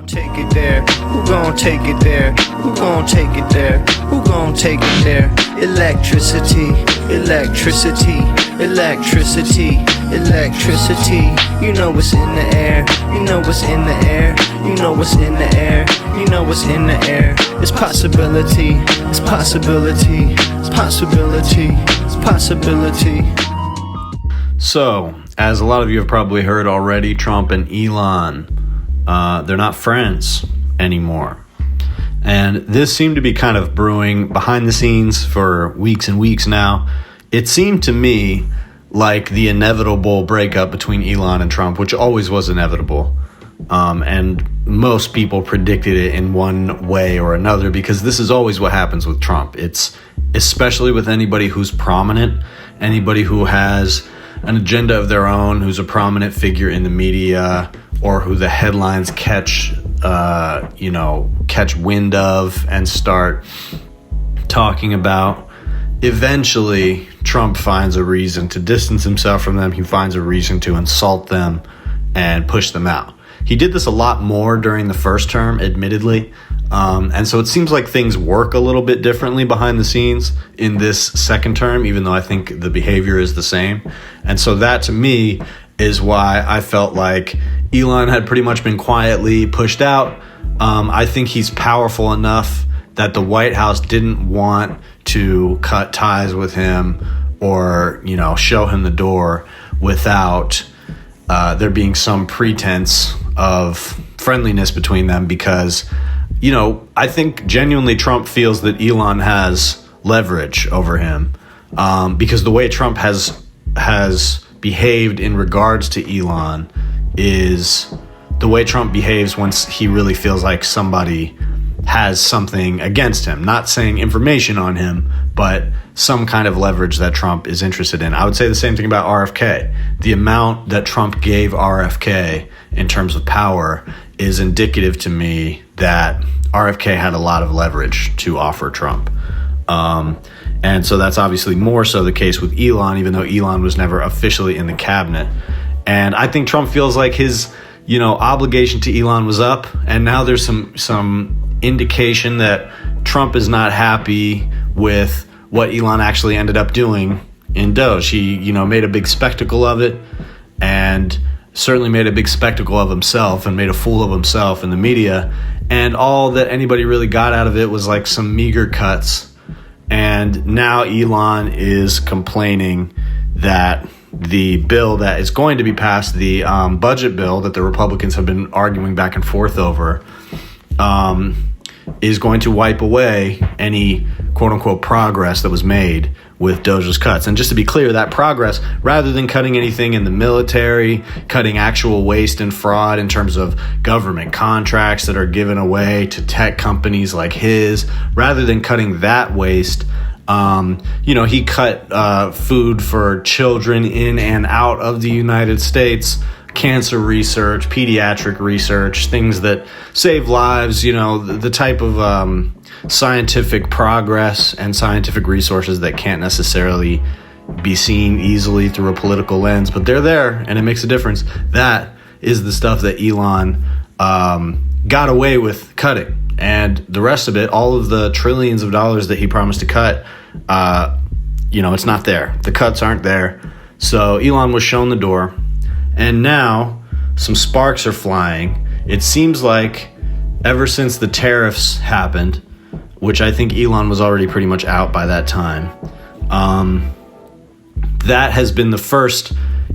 Take it there? Who gon' take it there? Who gon' take it there? Who gon' take it there? Electricity, electricity, electricity, electricity. You know what's in the air. You know what's in the air. You know what's in the air. You know what's in the air. It's possibility. It's possibility. It's possibility. It's possibility. So, as a lot of you have probably heard already, Trump and Elon, they're not friends anymore. And this seemed to be kind of brewing behind the scenes for weeks and weeks now. It seemed to me like the inevitable breakup between Elon and Trump, which always was inevitable. And most people predicted it in one way or another, because this is always what happens with Trump. It's especially with anybody who's prominent, anybody who has an agenda of their own, who's a prominent figure in the media, or who the headlines catch wind of and start talking about. Eventually, Trump finds a reason to distance himself from them. He finds a reason to insult them and push them out. He did this a lot more during the first term, admittedly. And so it seems like things work a little bit differently behind the scenes in this second term, even though I think the behavior is the same. And so that, to me, is why I felt like Elon had pretty much been quietly pushed out. I think he's powerful enough that the White House didn't want to cut ties with him or, show him the door without there being some pretense of friendliness between them, because, I think genuinely Trump feels that Elon has leverage over him, because the way Trump has behaved in regards to Elon is the way Trump behaves once he really feels like somebody has something against him. Not saying information on him, but some kind of leverage that Trump is interested in. I would say the same thing about RFK. The amount that Trump gave RFK in terms of power is indicative to me that RFK had a lot of leverage to offer Trump. And so that's obviously more so the case with Elon, even though Elon was never officially in the cabinet. And I think Trump feels like his, obligation to Elon was up. And now there's some indication that Trump is not happy with what Elon actually ended up doing in DOGE. He, made a big spectacle of it, and certainly made a big spectacle of himself and made a fool of himself in the media. And all that anybody really got out of it was like some meager cuts. And now Elon is complaining that the bill that is going to be passed, the budget bill that the Republicans have been arguing back and forth over, is going to wipe away any quote-unquote progress that was made with DOGE's cuts. And just to be clear, that progress, rather than cutting anything in the military, cutting actual waste and fraud in terms of government contracts that are given away to tech companies like his, rather than cutting that waste, he cut food for children in and out of the United States, cancer research, pediatric research, things that save lives, the type of scientific progress and scientific resources that can't necessarily be seen easily through a political lens, but they're there and it makes a difference. That is the stuff that Elon got away with cutting. And the rest of it, all of the trillions of dollars that he promised to cut, it's not there. The cuts aren't there. So Elon was shown the door. And now some sparks are flying. It seems like ever since the tariffs happened, which I think Elon was already pretty much out by that time, that has been the first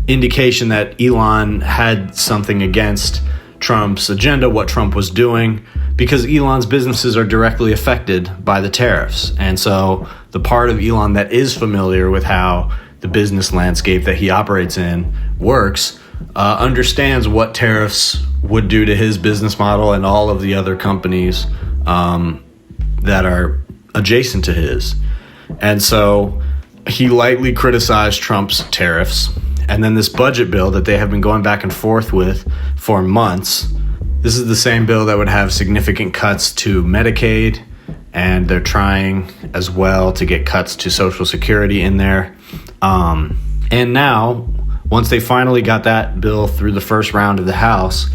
indication that Elon had something against Trump's agenda, what Trump was doing, because Elon's businesses are directly affected by the tariffs. And so the part of Elon that is familiar with how the business landscape that he operates in works understands what tariffs would do to his business model and all of the other companies that are adjacent to his. And so he lightly criticized Trump's tariffs. And then this budget bill that they have been going back and forth with for months, this is the same bill that would have significant cuts to Medicaid, and they're trying as well to get cuts to Social Security in there. And now, once they finally got that bill through the first round of the House,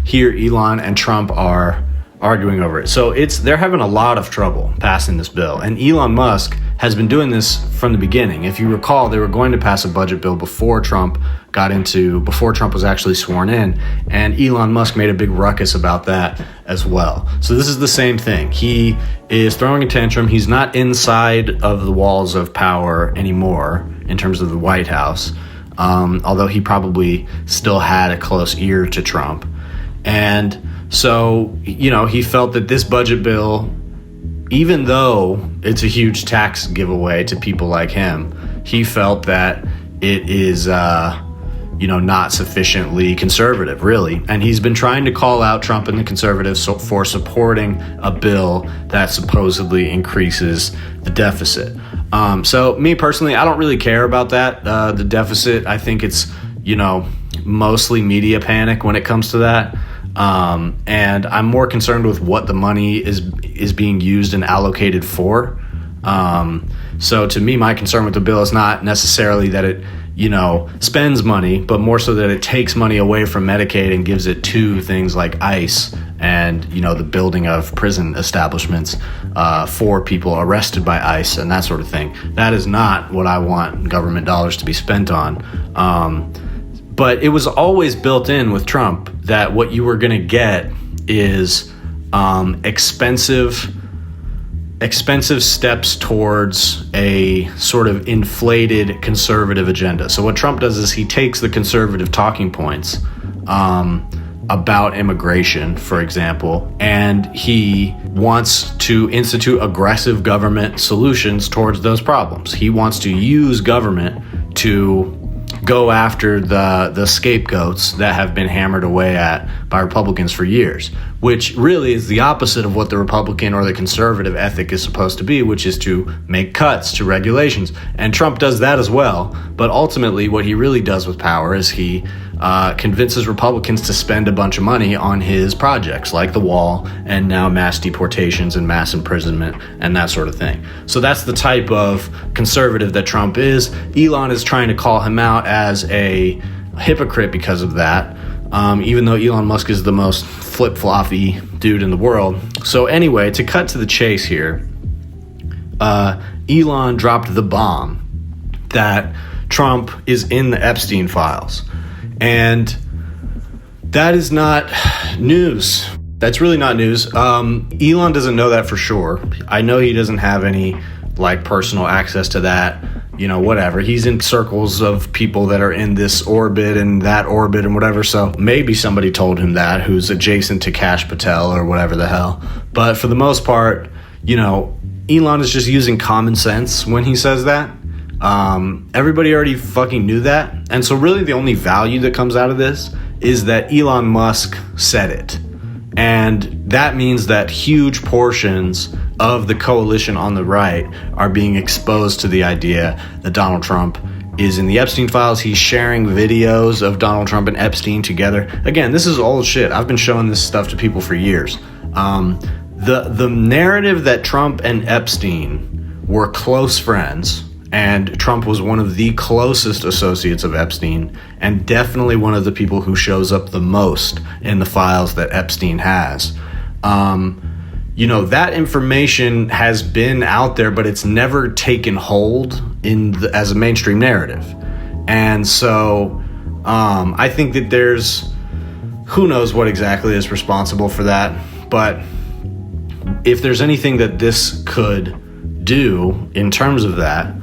here Elon and Trump are arguing over it. So they're having a lot of trouble passing this bill. And Elon Musk has been doing this from the beginning. If you recall, they were going to pass a budget bill before Trump was actually sworn in, and Elon Musk made a big ruckus about that as well. So this is the same thing. He is throwing a tantrum. He's not inside of the walls of power anymore in terms of the White House, although he probably still had a close ear to Trump. And so, he felt that this budget bill, even though it's a huge tax giveaway to people like him, he felt that it is, not sufficiently conservative, really. And he's been trying to call out Trump and the conservatives for supporting a bill that supposedly increases the deficit. So me personally, I don't really care about that. The deficit, I think it's, mostly media panic when it comes to that. And I'm more concerned with what the money is being used and allocated for. So to me, my concern with the bill is not necessarily that it, spends money, but more so that it takes money away from Medicaid and gives it to things like ICE and, the building of prison establishments for people arrested by ICE and that sort of thing. That is not what I want government dollars to be spent on. But it was always built in with Trump that what you were going to get is expensive steps towards a sort of inflated conservative agenda. So what Trump does is he takes the conservative talking points about immigration, for example, and he wants to institute aggressive government solutions towards those problems. He wants to use government to go after the scapegoats that have been hammered away at by Republicans for years, which really is the opposite of what the Republican or the conservative ethic is supposed to be, which is to make cuts to regulations. And Trump does that as well. But ultimately, what he really does with power is he convinces Republicans to spend a bunch of money on his projects, like the wall and now mass deportations and mass imprisonment and that sort of thing. So that's the type of conservative that Trump is. Elon is trying to call him out as a hypocrite because of that, even though Elon Musk is the most flip-floppy dude in the world. So anyway, to cut to the chase here, Elon dropped the bomb that Trump is in the Epstein files. And that is not news. That's really not news. Elon doesn't know that for sure. I know he doesn't have any personal access to that, whatever. He's in circles of people that are in this orbit and that orbit and whatever. So maybe somebody told him that who's adjacent to Kash Patel or whatever the hell. But for the most part, Elon is just using common sense when he says that. Everybody already fucking knew that. And so really the only value that comes out of this is that Elon Musk said it. And that means that huge portions of the coalition on the right are being exposed to the idea that Donald Trump is in the Epstein files. He's sharing videos of Donald Trump and Epstein together. Again, this is old shit. I've been showing this stuff to people for years. The narrative that Trump and Epstein were close friends, and Trump was one of the closest associates of Epstein, and definitely one of the people who shows up the most in the files that Epstein has. That information has been out there, but it's never taken hold as a mainstream narrative. And so I think that who knows what exactly is responsible for that, but if there's anything that this could do in terms of that,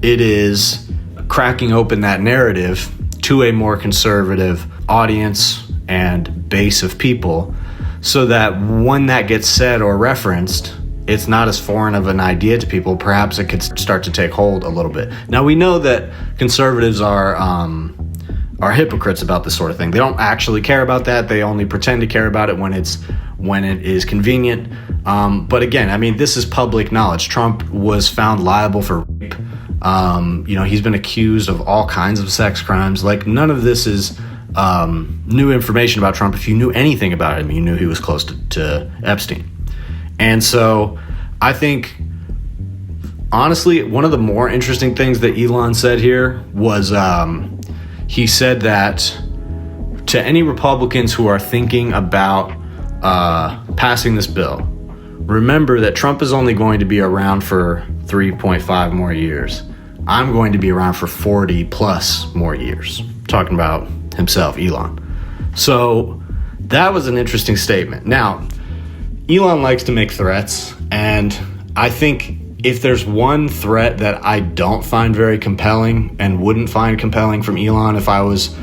it is cracking open that narrative to a more conservative audience and base of people, so that when that gets said or referenced, it's not as foreign of an idea to people. Perhaps it could start to take hold a little bit. Now, we know that conservatives are hypocrites about this sort of thing. They don't actually care about that. They only pretend to care about it when it is convenient. But again, this is public knowledge. Trump was found liable for rape. He's been accused of all kinds of sex crimes. None of this is new information about Trump. If you knew anything about him, you knew he was close to Epstein. And so I think, honestly, one of the more interesting things that Elon said here was he said that to any Republicans who are thinking about passing this bill, remember that Trump is only going to be around for 3.5 more years. I'm going to be around for 40 plus more years. Talking about himself, Elon. So that was an interesting statement. Now, Elon likes to make threats, and I think if there's one threat that I don't find very compelling and wouldn't find compelling from Elon if I was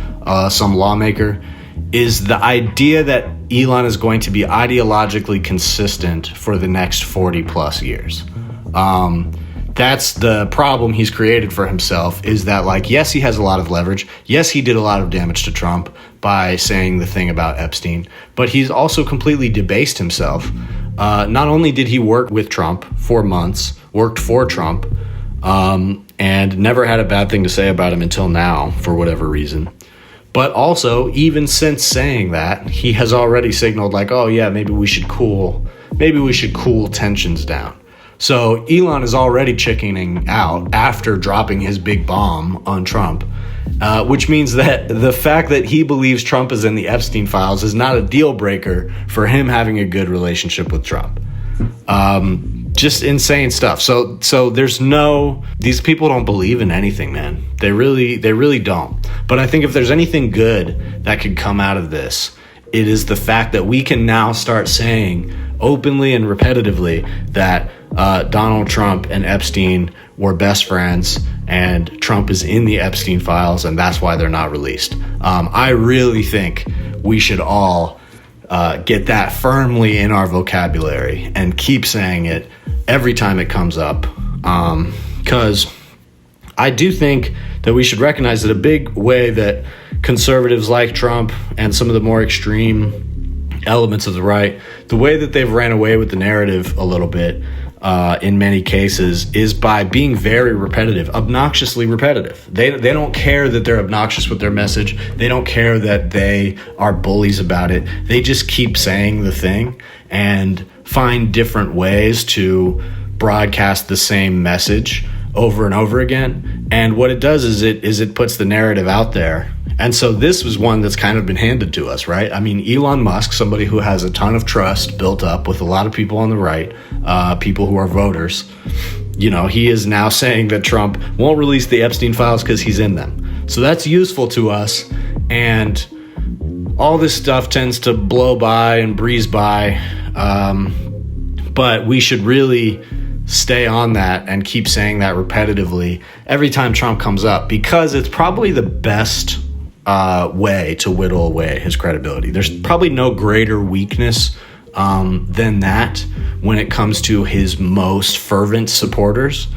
some lawmaker, is the idea that Elon is going to be ideologically consistent for the next 40 plus years. That's the problem he's created for himself, is that, like, yes, he has a lot of leverage. Yes, he did a lot of damage to Trump by saying the thing about Epstein, but he's also completely debased himself. Not only did he work with Trump for months, worked for Trump, and never had a bad thing to say about him until now, for whatever reason. But also, even since saying that, he has already signaled like, oh yeah, maybe we should cool tensions down. So Elon is already chickening out after dropping his big bomb on Trump, which means that the fact that he believes Trump is in the Epstein files is not a deal breaker for him having a good relationship with Trump. Just insane stuff. So these people don't believe in anything, man. They really don't. But I think if there's anything good that could come out of this, it is the fact that we can now start saying openly and repetitively that Donald Trump and Epstein were best friends, and Trump is in the Epstein files, and that's why they're not released. I really think we should all get that firmly in our vocabulary and keep saying it every time it comes up, because I do think that we should recognize that a big way that conservatives like Trump and some of the more extreme elements of the right, the way that they've ran away with the narrative a little bit in many cases is by being very repetitive, obnoxiously repetitive. They don't care that they're obnoxious with their message. They don't care that they are bullies about it. They just keep saying the thing and find different ways to broadcast the same message over and over again. And what it does is it puts the narrative out there. And so this was one that's kind of been handed to us, right? I mean, Elon Musk, somebody who has a ton of trust built up with a lot of people on the right, people who are voters, he is now saying that Trump won't release the Epstein files because he's in them. So that's useful to us. And all this stuff tends to blow by and breeze by. But we should really stay on that and keep saying that repetitively every time Trump comes up, because it's probably the best way to whittle away his credibility. There's probably no greater weakness than that when it comes to his most fervent supporters.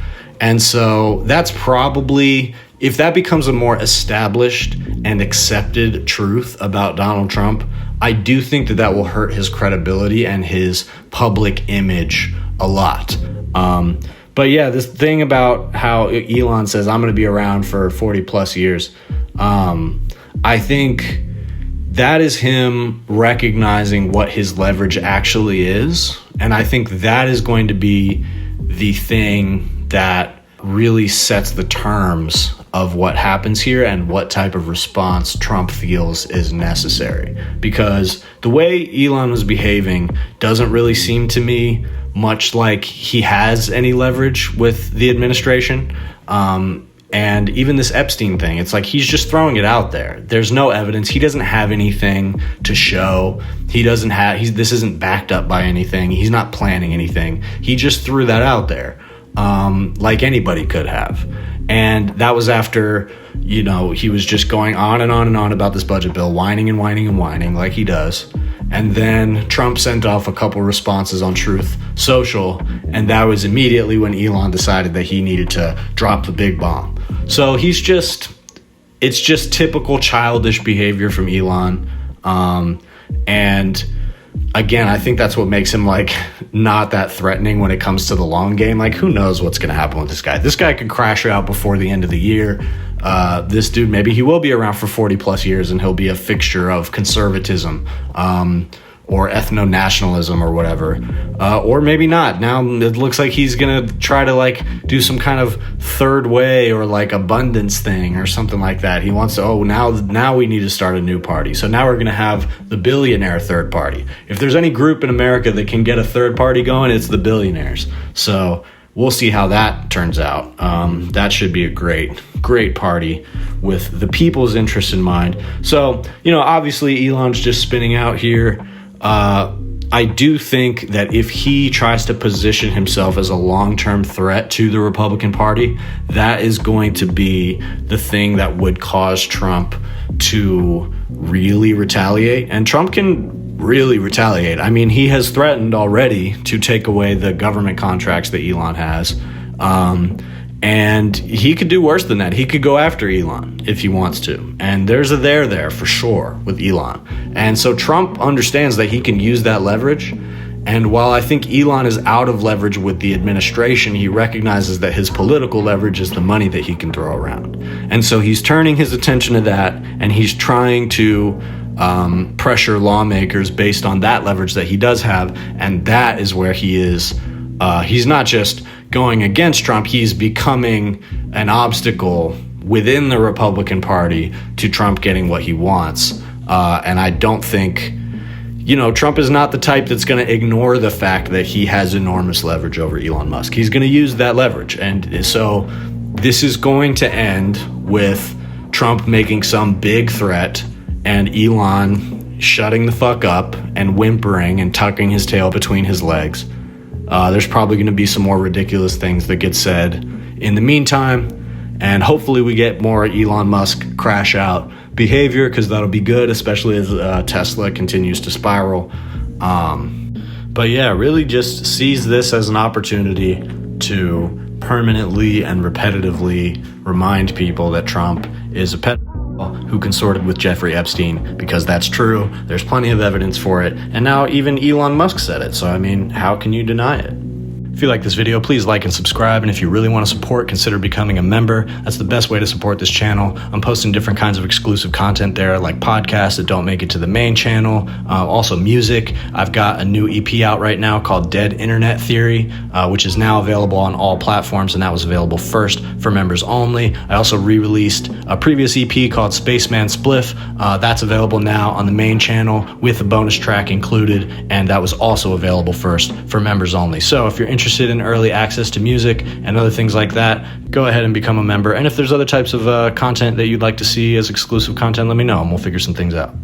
And so that's probably, if that becomes a more established and accepted truth about Donald Trump, I do think that will hurt his credibility and his public image a lot. But yeah, this thing about how Elon says, I'm going to be around for 40 plus years. I think that is him recognizing what his leverage actually is. And I think that is going to be the thing that really sets the terms of what happens here and what type of response Trump feels is necessary. Because the way Elon was behaving doesn't really seem to me much like he has any leverage with the administration. And even this Epstein thing, it's like he's just throwing it out there. There's no evidence. He doesn't have anything to show. This isn't backed up by anything. He's not planning anything. He just threw that out there, like anybody could have. And that was after, he was just going on and on and on about this budget bill, whining and whining and whining like he does. And then Trump sent off a couple responses on Truth Social, and that was immediately when Elon decided that he needed to drop the big bomb. So it's just typical childish behavior from Elon. And again, I think that's what makes him not that threatening when it comes to the long game. Who knows what's going to happen with this guy? This guy could crash out before the end of the year. This dude, maybe he will be around for 40 plus years and he'll be a fixture of conservatism or ethno-nationalism or whatever, or maybe not. Now it looks like he's gonna try to like do some kind of third way or like abundance thing or something like that. He wants to, now we need to start a new party. So now we're gonna have the billionaire third party. If there's any group in America that can get a third party going, it's the billionaires. So we'll see how that turns out. That should be a great party with the people's interest in mind. So, obviously Elon's just spinning out here. I do think that if he tries to position himself as a long-term threat to the Republican Party, that is going to be the thing that would cause Trump to really retaliate. And Trump can really retaliate. I mean, he has threatened already to take away the government contracts that Elon has. And he could do worse than that. He could go after Elon if he wants to. And there's a there for sure with Elon. And so Trump understands that he can use that leverage. And while I think Elon is out of leverage with the administration, he recognizes that his political leverage is the money that he can throw around. And so he's turning his attention to that, and he's trying to pressure lawmakers based on that leverage that he does have. And that is where he is. He's not just going against Trump, he's becoming an obstacle within the Republican Party to Trump getting what he wants. And I don't think, Trump is not the type that's going to ignore the fact that he has enormous leverage over Elon Musk. He's going to use that leverage. And so this is going to end with Trump making some big threat and Elon shutting the fuck up and whimpering and tucking his tail between his legs. There's probably going to be some more ridiculous things that get said in the meantime, and hopefully we get more Elon Musk crash out behavior, because that'll be good, especially as Tesla continues to spiral. But yeah, really just sees this as an opportunity to permanently and repetitively remind people that Trump is a pedophile who consorted with Jeffrey Epstein, because that's true. There's plenty of evidence for it. And now even Elon Musk said it. So, I mean, how can you deny it? If you like this video, please like and subscribe. And if you really want to support, consider becoming a member. That's the best way to support this channel. I'm posting different kinds of exclusive content there, like podcasts that don't make it to the main channel. Also music. I've got a new EP out right now called Dead Internet Theory, which is now available on all platforms. And that was available first for members only. I also re-released a previous EP called Spaceman Spliff. That's available now on the main channel with a bonus track included. And that was also available first for members only. So if you're interested in early access to music and other things like that, go ahead and become a member. And if there's other types of content that you'd like to see as exclusive content, let me know and we'll figure some things out.